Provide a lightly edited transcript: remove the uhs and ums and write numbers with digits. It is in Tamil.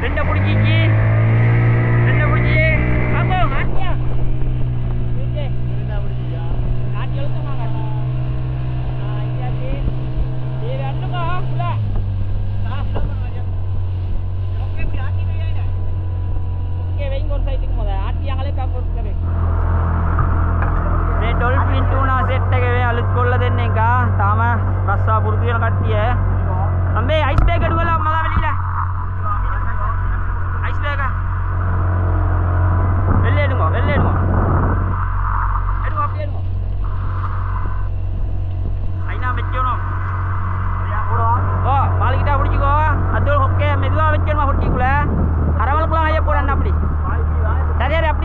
ரெண்டை பிடிச்சிச்சு. ரெண்டை பிடிச்சி அப்போ ஆட்டியா ஆட்டி எழுத்துமாங்க ஆட்டியாச்சு. சரி அண்ணுக்கா ஃபுல்லா ஓகே வைங்க ஒரு சைட்டுக்கு முத ஆட்டி அங்கே காப்போம். මේ ඩොල්ෆින් ටූනා සෙට් එකේ වේ අලුත් කොල්ල දෙන්නෙක් ආ තාම රස්සා පුරුදු වෙන කට්ටිය. මේ අයිස් බෑග් අඩු වෙලා